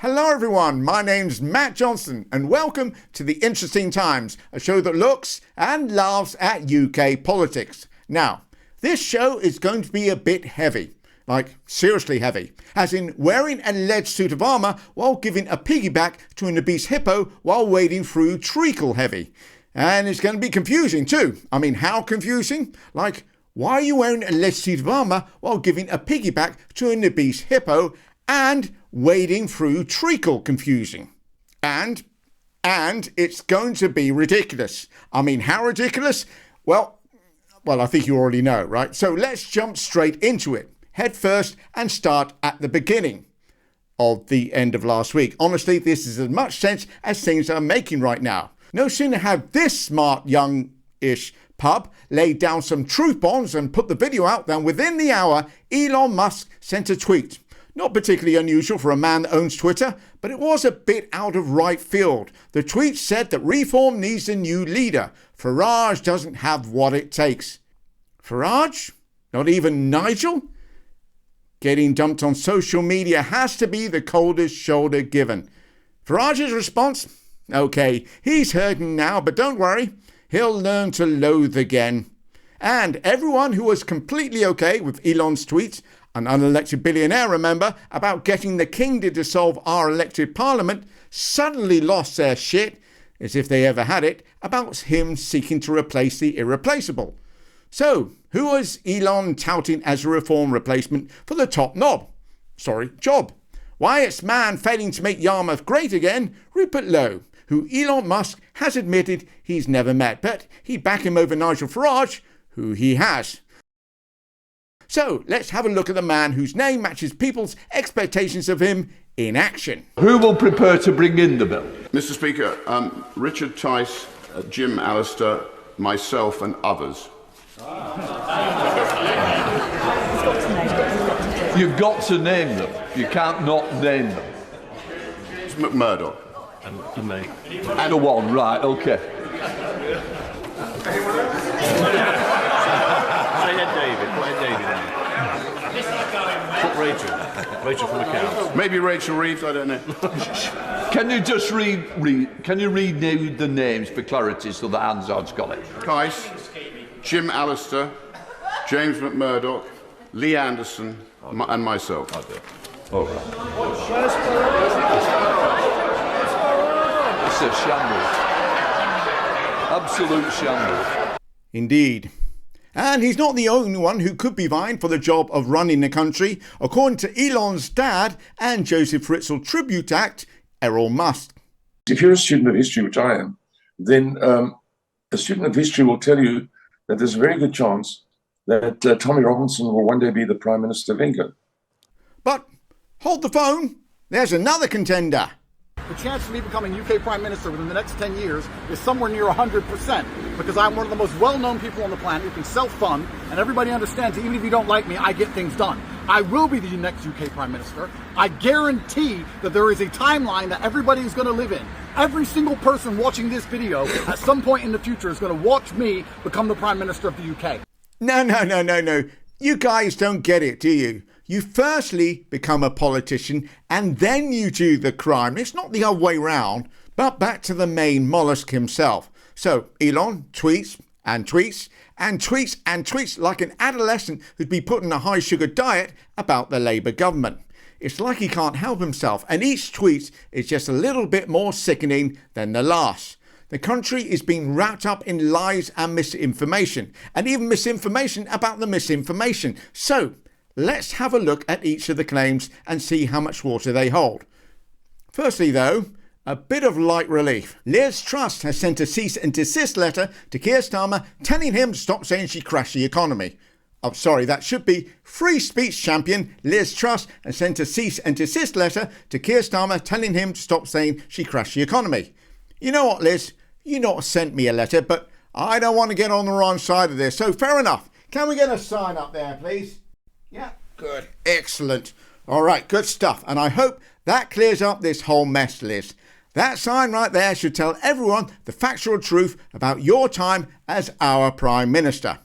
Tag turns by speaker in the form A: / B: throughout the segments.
A: Hello everyone, my name's Matt Johnson and welcome to The Interesting Times, a show that looks and laughs at UK politics. Now, this show is going to be a bit heavy, like seriously heavy, as in wearing a lead suit of armour while giving a piggyback to an obese hippo while wading through treacle heavy. And it's going to be confusing too. I mean, how confusing? Like, why are you wearing a lead suit of armour while giving a piggyback to an obese hippo and wading through treacle confusing? And it's going to be ridiculous. I mean, how ridiculous? Well, I think you already know, right? So let's jump straight into it, head first, and start at the beginning of the end of last week. Honestly, this is as much sense as things are making right now. No sooner have this smart young-ish pub laid down some truth bombs and put the video out than within the hour, Elon Musk sent a tweet. Not particularly unusual for a man that owns Twitter, but it was a bit out of right field. The tweet said that Reform needs a new leader. Farage doesn't have what it takes. Farage? Not even Nigel? Getting dumped on social media has to be the coldest shoulder given. Farage's response? Okay, he's hurting now, but don't worry, he'll learn to loathe again. And everyone who was completely okay with Elon's tweets, an unelected billionaire, remember, about getting the king to dissolve our elected parliament, suddenly lost their shit, as if they ever had it, about him seeking to replace the irreplaceable. So, who was Elon touting as a reform replacement for the top job? Why, it's man failing to make Yarmouth great again, Rupert Lowe, who Elon Musk has admitted he's never met, but he'd back him over Nigel Farage, who he has. So let's have a look at the man whose name matches people's expectations of him in action.
B: Who will prepare to bring in the bill?
C: Mr. Speaker, Richard Tice, Jim Allister, myself and others.
B: You've got to name them. You can't not name them.
C: It's McMurdoch.
D: And me.
B: And a one, right, OK.
D: Play David. Put Rachel from accounts.
C: Maybe Rachel Reeves, I don't know.
B: Can you just read the names for clarity so that Hansard's got it?
C: Tice, Jim Allister, James McMurdoch, Lee Anderson, and myself.
B: All right. It's a shambles. Absolute shambles.
A: Indeed. And he's not the only one who could be vying for the job of running the country, according to Elon's dad and Joseph Fritzl tribute act, Errol Musk.
E: If you're a student of history, which I am, then a student of history will tell you that there's a very good chance that Tommy Robinson will one day be the Prime Minister of England.
A: But hold the phone, there's another contender.
F: The chance of me becoming UK Prime Minister within the next 10 years is somewhere near 100%, because I'm one of the most well-known people on the planet who can self-fund, and everybody understands that even if you don't like me, I get things done. I will be the next UK Prime Minister. I guarantee that there is a timeline that everybody is going to live in. Every single person watching this video at some point in the future is going to watch me become the Prime Minister of the UK.
A: No. You guys don't get it, do you? You firstly become a politician and then you do the crime. It's not the other way round. But back to the main mollusk himself. So Elon tweets and tweets and tweets and tweets like an adolescent who'd be put on a high sugar diet about the Labour government. It's like he can't help himself, and each tweet is just a little bit more sickening than the last. The country is being wrapped up in lies and misinformation, and even misinformation about the misinformation. So let's have a look at each of the claims and see how much water they hold. Firstly, though, a bit of light relief. Liz Truss has sent a cease and desist letter to Keir Starmer telling him to stop saying she crashed the economy. Oh, sorry, that should be free speech champion Liz Truss has sent a cease and desist letter to Keir Starmer telling him to stop saying she crashed the economy. You know what, Liz? You not sent me a letter, but I don't want to get on the wrong side of this, so fair enough. Can we get a sign up there, please? Yeah, good. Excellent. All right, good stuff. And I hope that clears up this whole mess, Liz. That sign right there should tell everyone the factual truth about your time as our Prime Minister.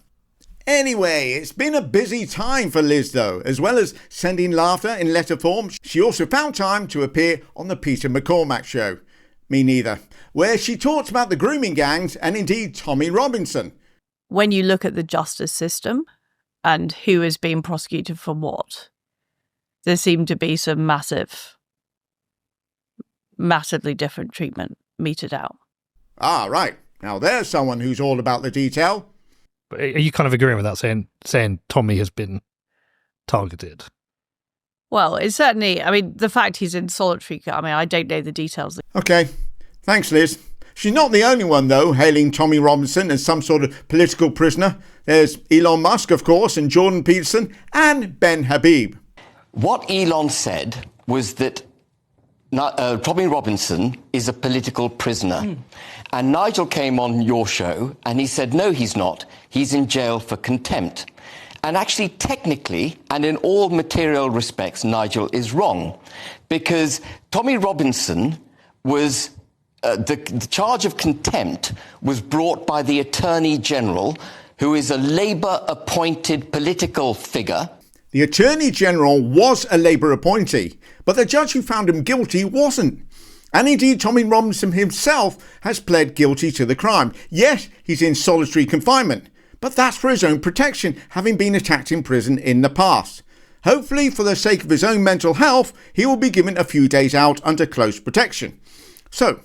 A: Anyway, it's been a busy time for Liz though. As well as sending laughter in letter form, she also found time to appear on the Peter McCormack Show. Me neither. Where she talks about the grooming gangs and indeed Tommy Robinson.
G: When you look at the justice system and who is being prosecuted for what, there seemed to be some massively different treatment meted out.
A: Ah, right. Now there's someone who's all about the detail.
H: But are you kind of agreeing with that, saying Tommy has been targeted?
G: Well, it's certainly, I mean, the fact he's in solitary, I mean, I don't know the details.
A: Okay, thanks Liz. She's not the only one though, hailing Tommy Robinson as some sort of political prisoner. There's Elon Musk, of course, and Jordan Peterson, and Ben Habib.
I: What Elon said was that Tommy Robinson is a political prisoner. And Nigel came on your show and he said, no, he's not. He's in jail for contempt. And actually, technically, and in all material respects, Nigel is wrong. Because Tommy Robinson was, the charge of contempt was brought by the Attorney General, who is a Labour-appointed political figure.
A: The Attorney General was a Labour appointee, but the judge who found him guilty wasn't. And indeed, Tommy Robinson himself has pled guilty to the crime. Yes, he's in solitary confinement, but that's for his own protection, having been attacked in prison in the past. Hopefully, for the sake of his own mental health, he will be given a few days out under close protection. So,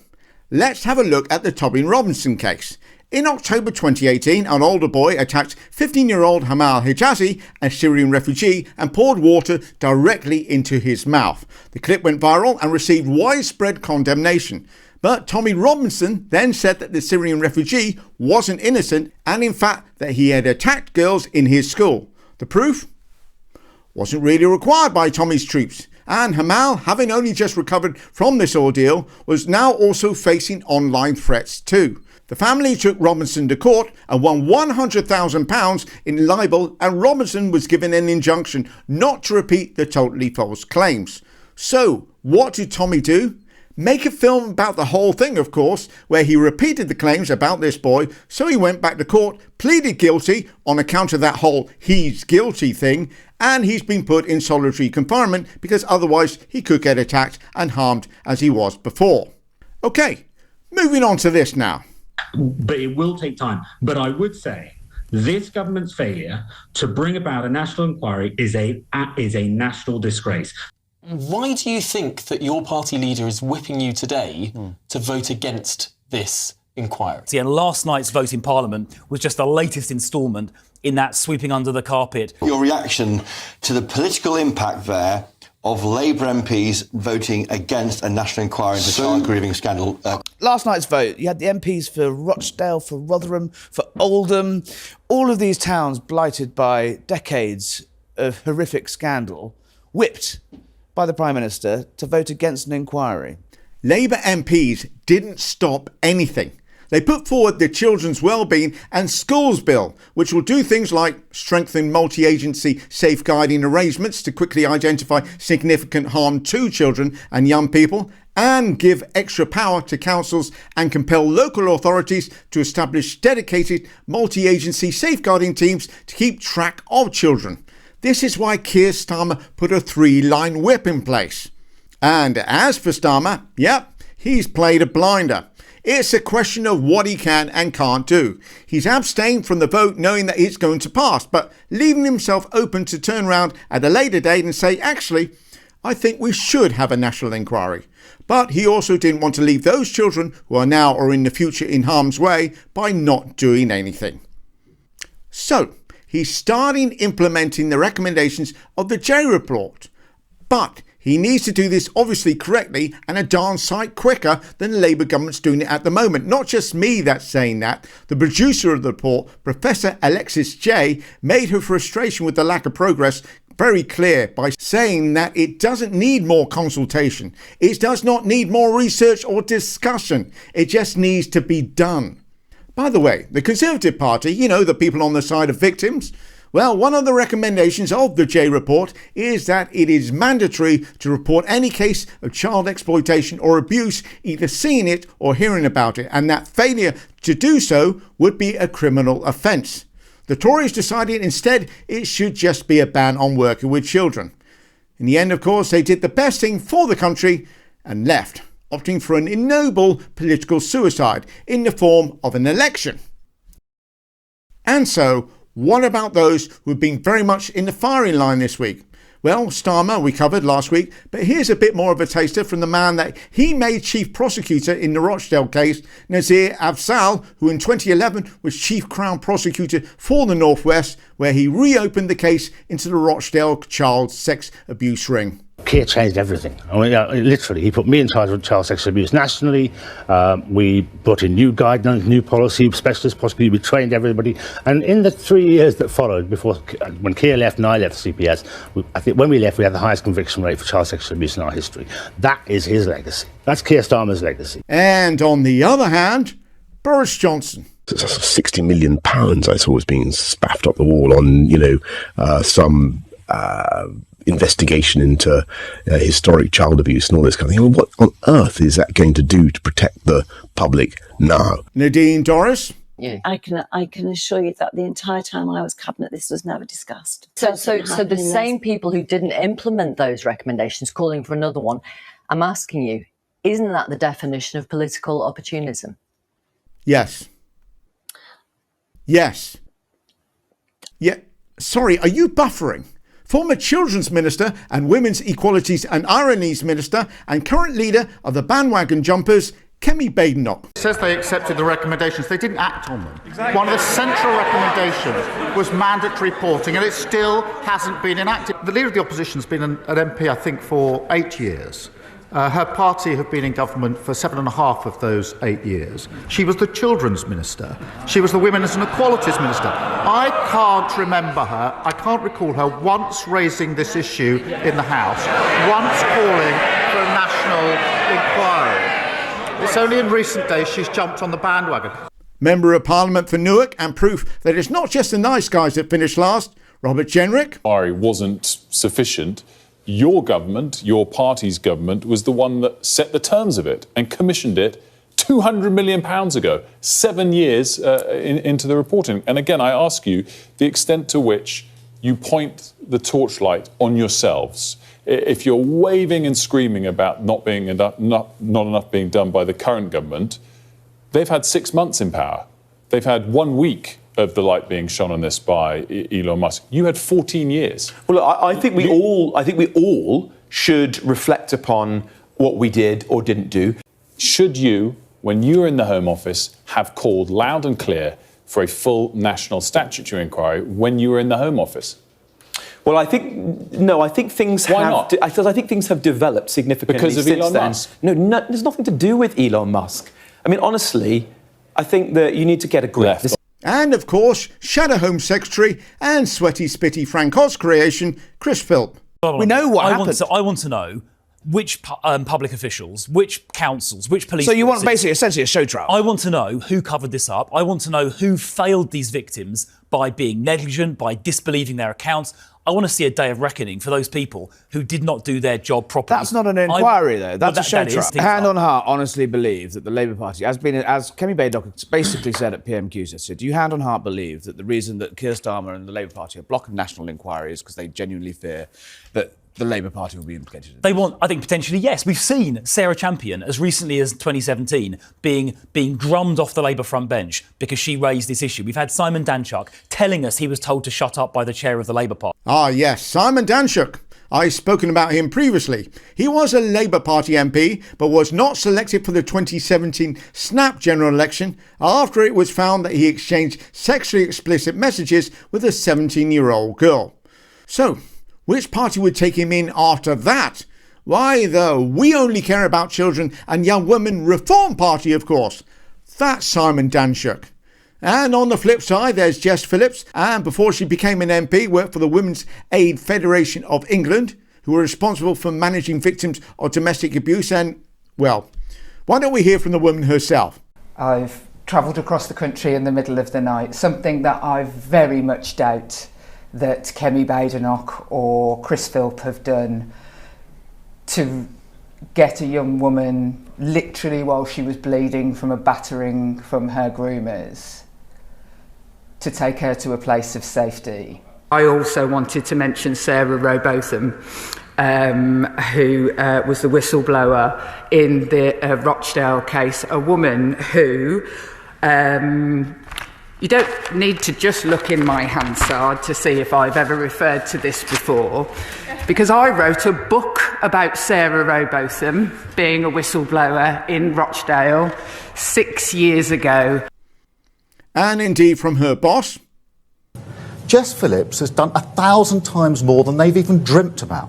A: let's have a look at the Tommy Robinson case. In October 2018, an older boy attacked 15-year-old Hamal Hijazi, a Syrian refugee, and poured water directly into his mouth. The clip went viral and received widespread condemnation. But Tommy Robinson then said that the Syrian refugee wasn't innocent and in fact that he had attacked girls in his school. The proof wasn't really required by Tommy's troops. And Hamal, having only just recovered from this ordeal, was now also facing online threats too. The family took Robinson to court and won £100,000 in libel, and Robinson was given an injunction not to repeat the totally false claims. So, what did Tommy do? Make a film about the whole thing, of course, where he repeated the claims about this boy, so he went back to court, pleaded guilty on account of that whole he's guilty thing, and he's been put in solitary confinement because otherwise he could get attacked and harmed as he was before. Okay, moving on to this now.
J: But it will take time. But I would say this government's failure to bring about a national inquiry is a national disgrace.
K: Why do you think that your party leader is whipping you today to vote against this inquiry?
L: And last night's vote in Parliament was just the latest instalment in that sweeping under the carpet.
M: Your reaction to the political impact there of Labour MPs voting against a national inquiry into the child grieving scandal.
N: Last night's vote, you had the MPs for Rochdale, for Rotherham, for Oldham, all of these towns blighted by decades of horrific scandal, whipped by the Prime Minister to vote against an inquiry.
A: Labour MPs didn't stop anything. They put forward the Children's Wellbeing and Schools Bill, which will do things like strengthen multi-agency safeguarding arrangements to quickly identify significant harm to children and young people, and give extra power to councils and compel local authorities to establish dedicated multi-agency safeguarding teams to keep track of children. This is why Keir Starmer put a 3-line whip in place. And as for Starmer, he's played a blinder. It's a question of what he can and can't do. He's abstained from the vote knowing that it's going to pass, but leaving himself open to turn around at a later date and say, actually, I think we should have a national inquiry. But he also didn't want to leave those children who are now or in the future in harm's way by not doing anything. So, he's starting implementing the recommendations of the J Report. But he needs to do this obviously correctly and a darn sight quicker than the Labour government's doing it at the moment. Not just me that's saying that. The producer of the report, Professor Alexis Jay, made her frustration with the lack of progress very clear by saying that it doesn't need more consultation. It does not need more research or discussion. It just needs to be done. By the way, the Conservative Party, the people on the side of victims, well, one of the recommendations of the J Report is that it is mandatory to report any case of child exploitation or abuse, either seeing it or hearing about it, and that failure to do so would be a criminal offence. The Tories decided instead it should just be a ban on working with children. In the end, of course, they did the best thing for the country and left, opting for an ignoble political suicide in the form of an election. And so, what about those who have been very much in the firing line this week? Well, Starmer we covered last week, but here's a bit more of a taster from the man that he made chief prosecutor in the Rochdale case, Nazir Afzal, who in 2011 was chief Crown prosecutor for the North West, where he reopened the case into the Rochdale child sex abuse ring.
O: Keir changed everything. I mean, literally, he put me in charge of child sexual abuse nationally. We put in new guidelines, new policy, specialist prosecutor. We trained everybody. And in the 3 years that followed, when Keir left and I left the CPS, I think when we left, we had the highest conviction rate for child sexual abuse in our history. That is his legacy. That's Keir Starmer's legacy.
A: And on the other hand, Boris Johnson.
P: £60 million I saw was being spaffed up the wall on, some investigation into historic child abuse and all this kind of thing. Well, what on earth is that going to do to protect the public now?
A: Nadine Dorries?
Q: Yeah. I can assure you that the entire time I was cabinet, this was never discussed.
R: So the same people who didn't implement those recommendations, calling for another one, I'm asking you, isn't that the definition of political opportunism?
A: Yes. Yes. Yeah. Sorry, are you buffering? Former Children's Minister and Women's Equalities and Ironies Minister and current leader of the bandwagon jumpers, Kemi Badenoch.
F: It says they accepted the recommendations. They didn't act on them. Exactly. One of the central recommendations was mandatory reporting, and it still hasn't been enacted. The leader of the opposition has been an MP, I think, for 8 years. Her party have been in government for 7.5 of those 8 years. She was the Children's Minister. She was the Women's and Equalities Minister. I can't remember her, I can't recall her once raising this issue in the House, once calling for a national inquiry. It's only in recent days she's jumped on the bandwagon.
A: Member of Parliament for Newark and proof that it's not just the nice guys that finish last, Robert Jenrick.
S: Inquiry wasn't sufficient. Your government, your party's government, was the one that set the terms of it and commissioned it £200 million ago, 7 years into the reporting. And again, I ask you the extent to which you point the torchlight on yourselves. If you're waving and screaming about not enough being done by the current government, they've had 6 months in power. They've had 1 week of the light being shone on this by Elon Musk. You had 14 years.
T: Well, I think we all should reflect upon what we did or didn't do.
S: Should you, when you were in the Home Office, have called loud and clear for a full national statutory inquiry when you were in the Home Office?
T: Well, I think things
S: Why
T: have...
S: not?
T: Because I think things have developed significantly
S: because of
T: since
S: Elon
T: then.
S: Musk?
T: No, there's nothing to do with Elon Musk. I mean, honestly, I think that you need to get a grip.
A: And, of course, Shadow Home Secretary and sweaty, spitty Frank Oz creation, Chris Philp.
N: We know what happened.
L: I want to know which public officials, which councils, which police...
N: So you want
L: forces,
N: basically essentially a show trial?
L: I want to know who covered this up. I want to know who failed these victims by being negligent, by disbelieving their accounts. I want to see a day of reckoning for those people who did not do their job properly.
N: That's not an inquiry, though. That's a show trial. Hand on heart, honestly believe that the Labour Party, as Kemi Badenoch basically said at PMQs, said, do you hand on heart believe that the reason that Keir Starmer and the Labour Party are blocking national inquiry is because they genuinely fear that the Labour Party will be implicated?
L: They want, I think, potentially, yes. We've seen Sarah Champion, as recently as 2017, being drummed off the Labour front bench because she raised this issue. We've had Simon Danczuk telling us he was told to shut up by the chair of the Labour Party.
A: Ah, yes, Simon Danczuk. I've spoken about him previously. He was a Labour Party MP, but was not selected for the 2017 snap general election after it was found that he exchanged sexually explicit messages with a 17-year-old girl. So, which party would take him in after that? Why, the We Only Care About Children and Young Women Reform Party, of course. That's Simon Danczuk. And on the flip side, there's Jess Phillips, and before she became an MP, worked for the Women's Aid Federation of England, who were responsible for managing victims of domestic abuse. And, well, why don't we hear from the woman herself?
U: I've travelled across the country in the middle of the night, something that I very much doubt that Kemi Badenoch or Chris Philp have done, to get a young woman literally while she was bleeding from a battering from her groomers to take her to a place of safety. I also wanted to mention Sarah Rowbotham, who was the whistleblower in the Rochdale case, a woman who, you don't need to just look in my Hansard to see if I've ever referred to this before, because I wrote a book about Sarah Rowbotham being a whistleblower in Rochdale 6 years ago.
A: And indeed from her boss.
D: Jess Phillips has done 1,000 times more than they've even dreamt about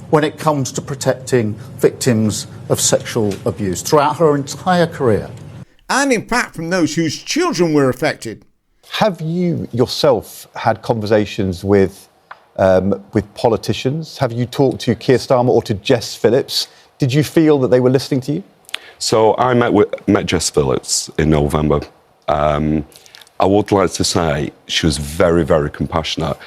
D: when it comes to protecting victims of sexual abuse throughout her entire career.
A: And in fact from those whose children were affected.
V: Have you yourself had conversations with politicians? Have you talked to Keir Starmer or to Jess Phillips? Did you feel that they were listening to you?
W: So I met Jess Phillips in November. I would like to say she was very, very compassionate,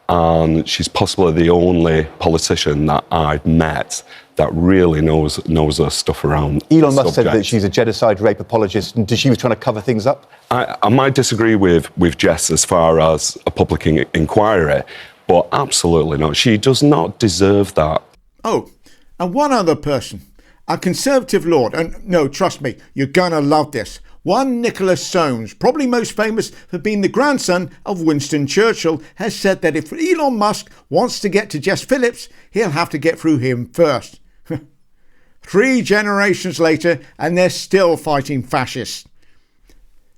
W: and she's possibly the only politician that I've met that really knows her stuff around.
D: Elon Musk said that she's a genocide rape apologist, and she was trying to cover things up.
W: I might disagree with Jess as far as a public inquiry, but absolutely not. She does not deserve that.
A: Oh, and one other person, a Conservative lord, and no, trust me, you're gonna love this. One Nicholas Soames, probably most famous for being the grandson of Winston Churchill, has said that if Elon Musk wants to get to Jess Phillips, he'll have to get through him first. 3 generations later, and they're still fighting fascists.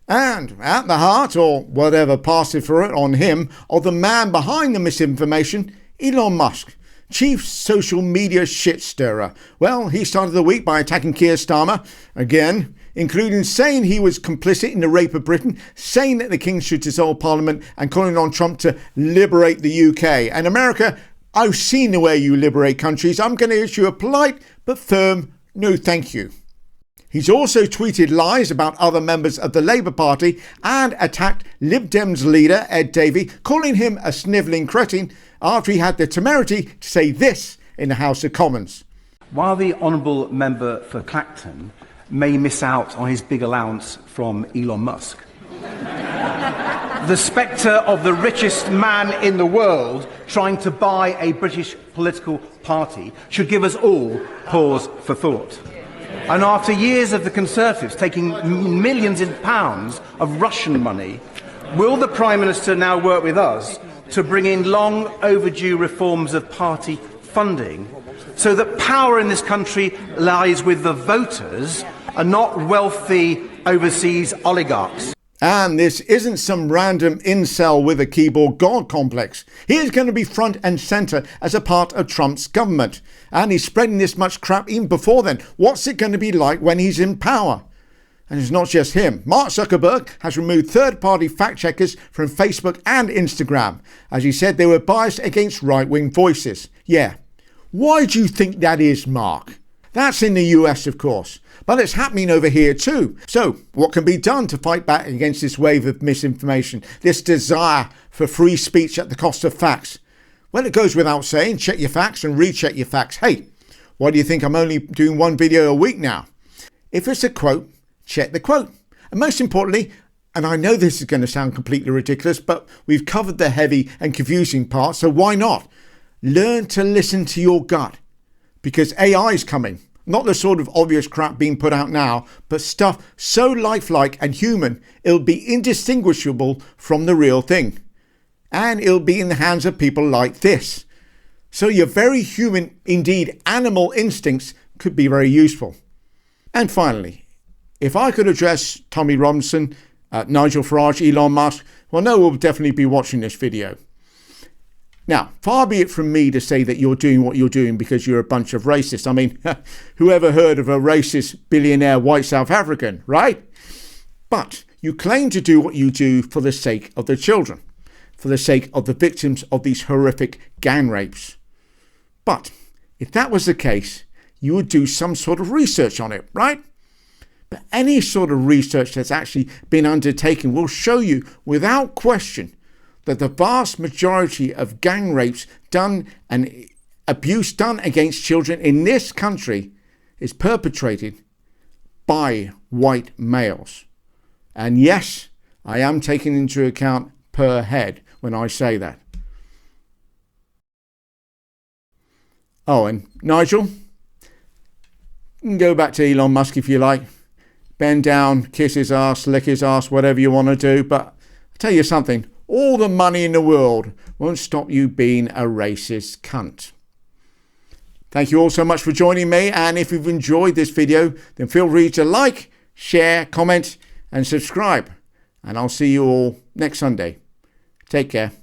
A: And at the heart, or whatever passes for it on him, of the man behind the misinformation, Elon Musk, chief social media shit stirrer. Well, he started the week by attacking Keir Starmer, again, including saying he was complicit in the rape of Britain, saying that the King should dissolve Parliament, and calling on Trump to liberate the UK. And America, I've seen the way you liberate countries. I'm going to issue a polite but firm no thank you. He's also tweeted lies about other members of the Labour Party and attacked Lib Dems leader Ed Davey, calling him a snivelling cretin after he had the temerity to say this in the House of Commons.
X: While the honourable member for Clacton may miss out on his big allowance from Elon Musk, the spectre of the richest man in the world trying to buy a British political party should give us all pause for thought. And after years of the Conservatives taking millions of pounds of Russian money, will the Prime Minister now work with us to bring in long overdue reforms of party funding so that power in this country lies with the voters and not wealthy overseas oligarchs?
A: And this isn't some random incel with a keyboard god complex. He is going to be front and centre as a part of Trump's government. And he's spreading this much crap even before then. What's it going to be like when he's in power? And it's not just him. Mark Zuckerberg has removed third-party fact-checkers from Facebook and Instagram, as he said they were biased against right-wing voices. Yeah. Why do you think that is, Mark? That's in the US, of course. But it's happening over here too. So, what can be done to fight back against this wave of misinformation, this desire for free speech at the cost of facts? Well, it goes without saying, check your facts and recheck your facts. Hey, why do you think I'm only doing one video a week now? If it's a quote, check the quote. And most importantly, and I know this is going to sound completely ridiculous, but we've covered the heavy and confusing part, so why not? Learn to listen to your gut. Because AI is coming. Not the sort of obvious crap being put out now, but stuff so lifelike and human, it'll be indistinguishable from the real thing. And it'll be in the hands of people like this. So your very human, indeed animal instincts could be very useful. And finally, if I could address Tommy Robinson, Nigel Farage, Elon Musk, well, no one will definitely be watching this video. Now, far be it from me to say that you're doing what you're doing because you're a bunch of racists. I mean, whoever heard of a racist billionaire white South African, right? But you claim to do what you do for the sake of the children, for the sake of the victims of these horrific gang rapes. But if that was the case, you would do some sort of research on it, right? But any sort of research that's actually been undertaken will show you without question that the vast majority of gang rapes done and abuse done against children in this country is perpetrated by white males. And yes, I am taking into account per head when I say that. Oh, and Nigel, you can go back to Elon Musk if you like. Bend down, kiss his ass, lick his ass, whatever you want to do. But I'll tell you something, all the money in the world won't stop you being a racist cunt. Thank you all so much for joining me. And if you've enjoyed this video, then feel free to like, share, comment and subscribe. And I'll see you all next Sunday. Take care.